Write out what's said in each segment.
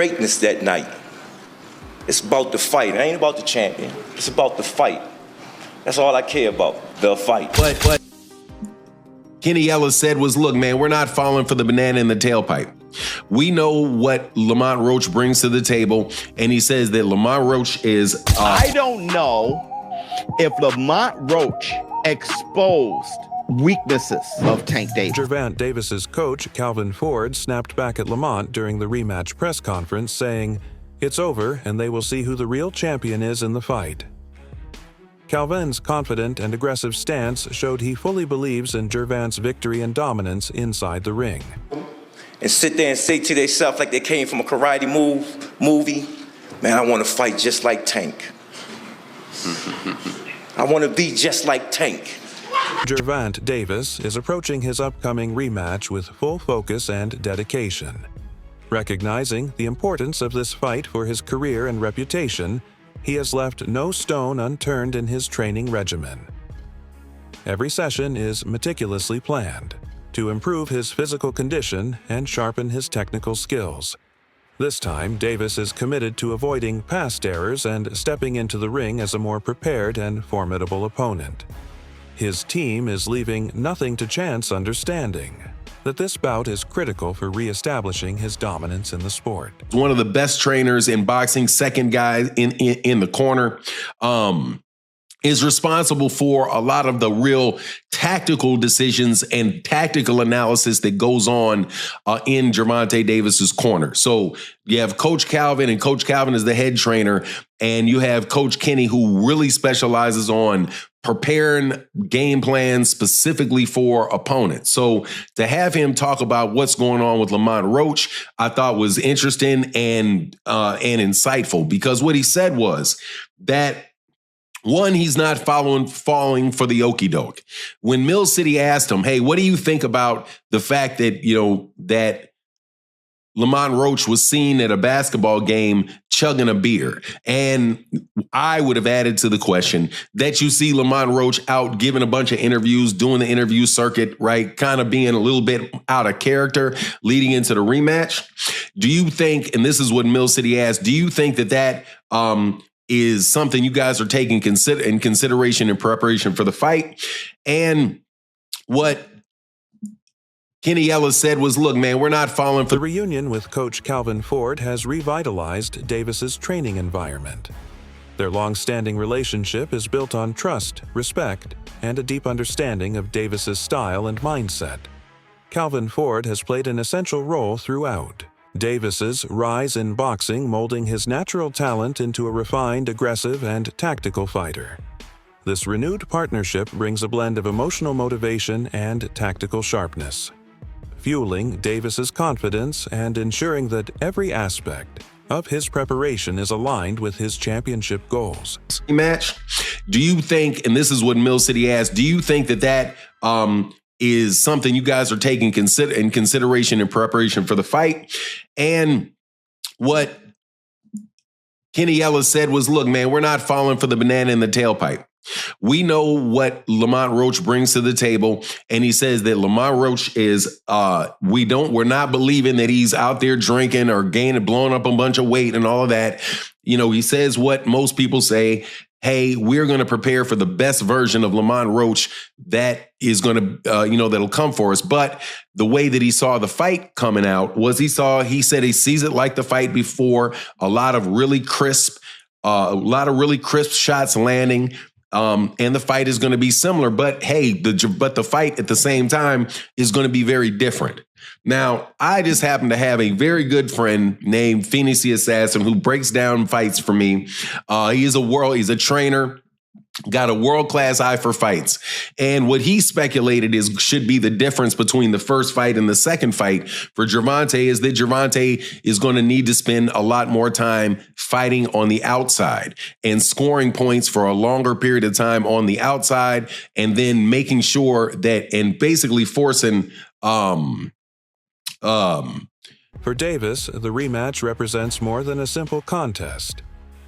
greatness that night. It's about the fight. It ain't about the champion. It's about the fight. That's all I care about, the fight. But Kenny Ellis said was, look, man, we're not falling for the banana in the tailpipe. We know what Lamont Roach brings to the table, and he says that Lamont Roach is... I don't know if Lamont Roach exposed weaknesses of Tank Davis. Gervonta Davis's coach, Calvin Ford, snapped back at Lamont during the rematch press conference, saying, "It's over, and they will see who the real champion is in the fight." Calvin's confident and aggressive stance showed he fully believes in Gervonta's victory and dominance inside the ring. And sit there and say to themselves like they came from a karate movie, man, I want to fight just like Tank. I want to be just like Tank. Gervonta Davis is approaching his upcoming rematch with full focus and dedication. Recognizing the importance of this fight for his career and reputation, he has left no stone unturned in his training regimen. Every session is meticulously planned to improve his physical condition and sharpen his technical skills. This time, Davis is committed to avoiding past errors and stepping into the ring as a more prepared and formidable opponent. His team is leaving nothing to chance, understanding that this bout is critical for reestablishing his dominance in the sport. One of the best trainers in boxing, second guy in the corner, is responsible for a lot of the real tactical decisions and tactical analysis that goes on in Gervonta Davis's corner. So you have Coach Calvin, and Coach Calvin is the head trainer, and you have Coach Kenny, who really specializes on preparing game plans specifically for opponents. So to have him talk about what's going on with Lamont Roach, I thought was interesting and insightful, because what he said was that, one, he's not falling for the okie doke. When Mill City asked him, hey, what do you think about the fact that, that Lamont Roach was seen at a basketball game chugging a beer? And I would have added to the question that you see Lamont Roach out giving a bunch of interviews, doing the interview circuit, right? Kind of being a little bit out of character leading into the rematch. Do you think, and this is what Mill City asked, do you think that is something you guys are taking in consideration in preparation for the fight? And what Kenny Ellis said was, look, man, we're not falling for... The reunion with Coach Calvin Ford has revitalized Davis's training environment. Their long-standing relationship is built on trust, respect, and a deep understanding of Davis's style and mindset. Calvin Ford has played an essential role throughout Davis's rise in boxing, molding his natural talent into a refined, aggressive, and tactical fighter. This renewed partnership brings a blend of emotional motivation and tactical sharpness, fueling Davis's confidence and ensuring that every aspect of his preparation is aligned with his championship goals. Match. Do you think, and this is what Mill City asked, do you think that is something you guys are taking in consideration in preparation for the fight? And what Kenny Ellis said was, look, man, we're not falling for the banana in the tailpipe. We know what Lamont Roach brings to the table, and he says that Lamont Roach is we're not believing that he's out there drinking or blowing up a bunch of weight and all of that. He says what most people say, hey, we're going to prepare for the best version of Lamont Roach that is going to, that'll come for us. But the way that he saw the fight coming out was he said he sees it like the fight before, a lot of really crisp shots landing. And the fight is going to be similar, but hey, the fight at the same time is going to be very different. Now, I just happen to have a very good friend named Phoenix the Assassin who breaks down fights for me. He's a trainer, got a world-class eye for fights. And what he speculated should be the difference between the first fight and the second fight for Gervonta is that Gervonta is going to need to spend a lot more time fighting on the outside and scoring points for a longer period of time on the outside, and then making sure that, and basically forcing For Davis, the rematch represents more than a simple contest.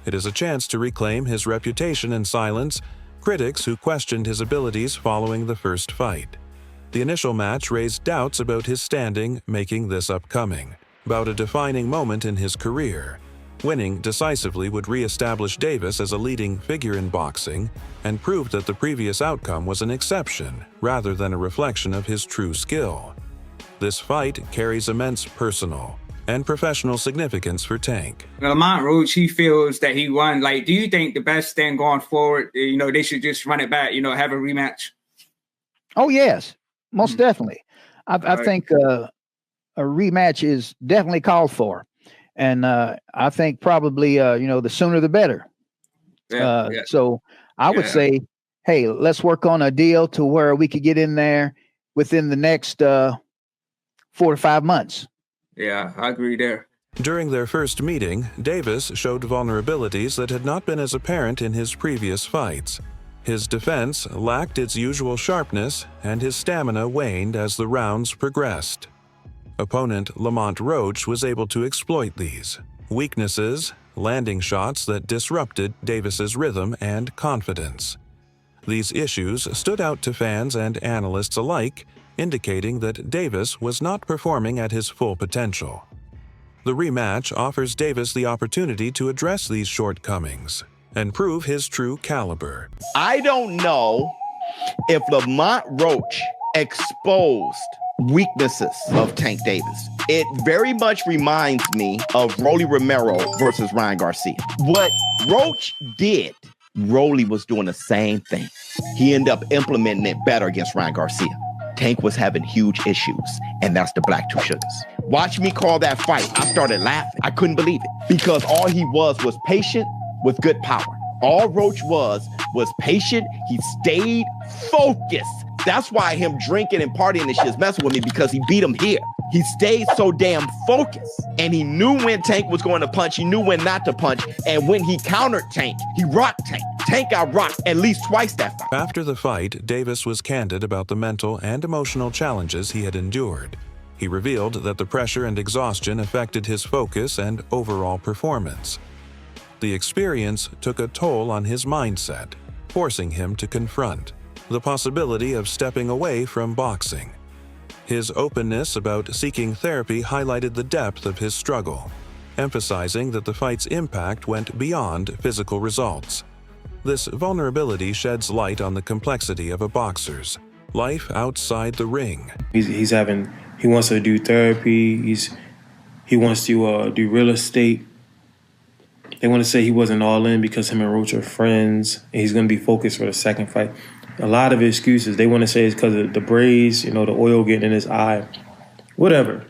It is a chance to reclaim his reputation and silence critics who questioned his abilities following the first fight. The initial match raised doubts about his standing, making this upcoming about a defining moment in his career. Winning decisively would re-establish Davis as a leading figure in boxing and proved that the previous outcome was an exception rather than a reflection of his true skill. This fight carries immense personal and professional significance for Tank. Lamont Roach, he feels that he won. Like, do you think the best thing going forward, they should just run it back, have a rematch? Oh, yes, most definitely. I think a rematch is definitely called for. And I think probably, the sooner the better. So I would say, hey, let's work on a deal to where we could get in there within the next 4 to 5 months. Yeah, I agree there. During their first meeting, Davis showed vulnerabilities that had not been as apparent in his previous fights. His defense lacked its usual sharpness, and his stamina waned as the rounds progressed. Opponent Lamont Roach was able to exploit these weaknesses, landing shots that disrupted Davis's rhythm and confidence. These issues stood out to fans and analysts alike, indicating that Davis was not performing at his full potential. The rematch offers Davis the opportunity to address these shortcomings and prove his true caliber. I don't know if Lamont Roach exposed weaknesses of Tank Davis. It very much reminds me of Rolly Romero versus Ryan Garcia. What Roach did, Rolly was doing the same thing. He ended up implementing it better against Ryan Garcia. Tank was having huge issues, and that's the Black Two Sugars. Watch me call that fight. I started laughing. I couldn't believe it because all he was patient with good power. All Roach was patient. He stayed focused. That's why him drinking and partying and shit is messing with me, because he beat him here. He stayed so damn focused, and he knew when Tank was going to punch. He knew when not to punch, and when he countered Tank, he rocked Tank. Tank got rocked at least twice that fight. After the fight, Davis was candid about the mental and emotional challenges he had endured. He revealed that the pressure and exhaustion affected his focus and overall performance. The experience took a toll on his mindset, forcing him to confront the possibility of stepping away from boxing. His openness about seeking therapy highlighted the depth of his struggle, emphasizing that the fight's impact went beyond physical results. This vulnerability sheds light on the complexity of a boxer's life outside the ring. He wants to do therapy. He wants to do real estate. They want to say he wasn't all in because him and Roach are friends, and he's going to be focused for the second fight. A lot of excuses. They want to say it's because of the braids, the oil getting in his eye. Whatever.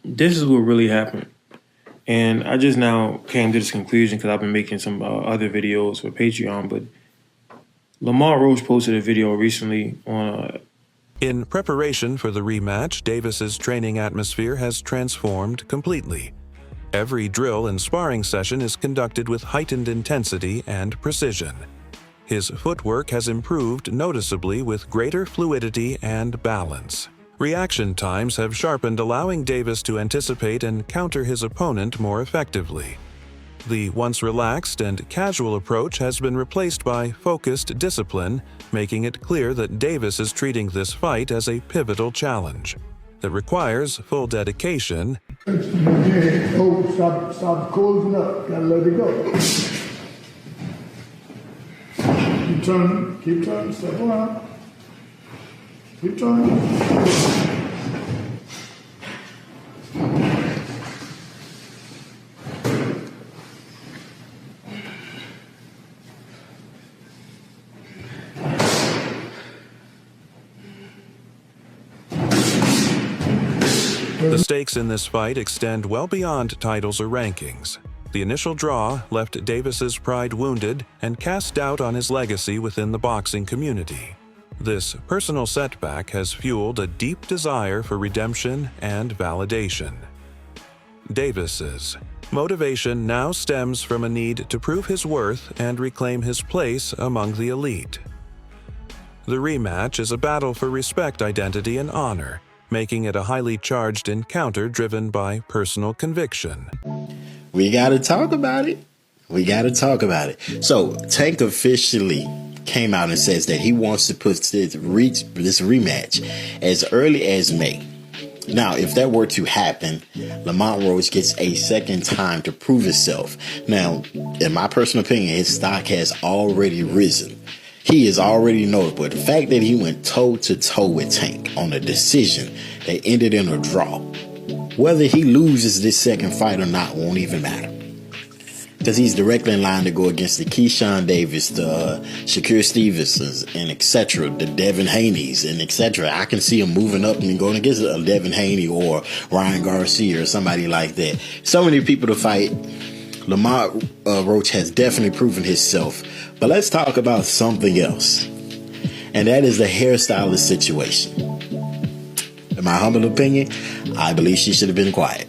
This is what really happened. And I just now came to this conclusion because I've been making some other videos for Patreon, but Lamont Roach posted a video recently on... In preparation for the rematch, Davis's training atmosphere has transformed completely. Every drill and sparring session is conducted with heightened intensity and precision. His footwork has improved noticeably with greater fluidity and balance. Reaction times have sharpened, allowing Davis to anticipate and counter his opponent more effectively. The once relaxed and casual approach has been replaced by focused discipline, making it clear that Davis is treating this fight as a pivotal challenge that requires full dedication. Stop closing up. Gotta let it go. Keep turning, step around. Keep turning. The stakes in this fight extend well beyond titles or rankings. The initial draw left Davis's pride wounded and cast doubt on his legacy within the boxing community. This personal setback has fueled a deep desire for redemption and validation. Davis's motivation now stems from a need to prove his worth and reclaim his place among the elite. The rematch is a battle for respect, identity, and honor, making it a highly charged encounter driven by personal conviction. We got to talk about it. So Tank officially came out and says that he wants to put this rematch as early as May. Now, if that were to happen, Lamont Roach gets a second time to prove himself. Now, in my personal opinion, his stock has already risen. He is already notable. The fact that he went toe-to-toe with Tank on a decision that ended in a draw, whether he loses this second fight or not won't even matter. Because he's directly in line to go against the Keyshawn Davis, the Shakur Stevensons, and etc., the Devin Haneys, and etc. I can see him moving up and going against a Devin Haney or Ryan Garcia or somebody like that. So many people to fight. Lamont Roach has definitely proven himself. But let's talk about something else. And that is the hairstylist situation. In my humble opinion, I believe she should have been quiet.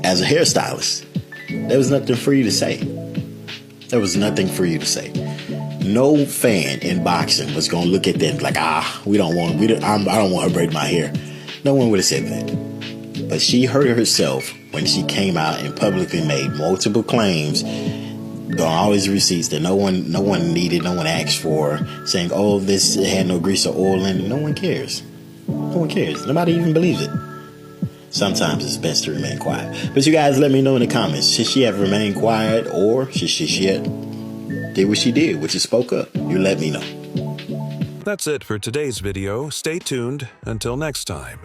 As a hairstylist, there was nothing for you to say. There was nothing for you to say. No fan in boxing was going to look at that and be like, I don't want her to braid my hair. No one would have said that. But she hurt herself when she came out and publicly made multiple claims on all his receipts that no one needed, no one asked for, saying, oh, this had no grease or oil in it. No one cares. No one cares. Nobody even believes it. Sometimes it's best to remain quiet. But you guys let me know in the comments. Should she have remained quiet, or should she have did what she did, which is spoke up? You let me know. That's it for today's video. Stay tuned. Until next time.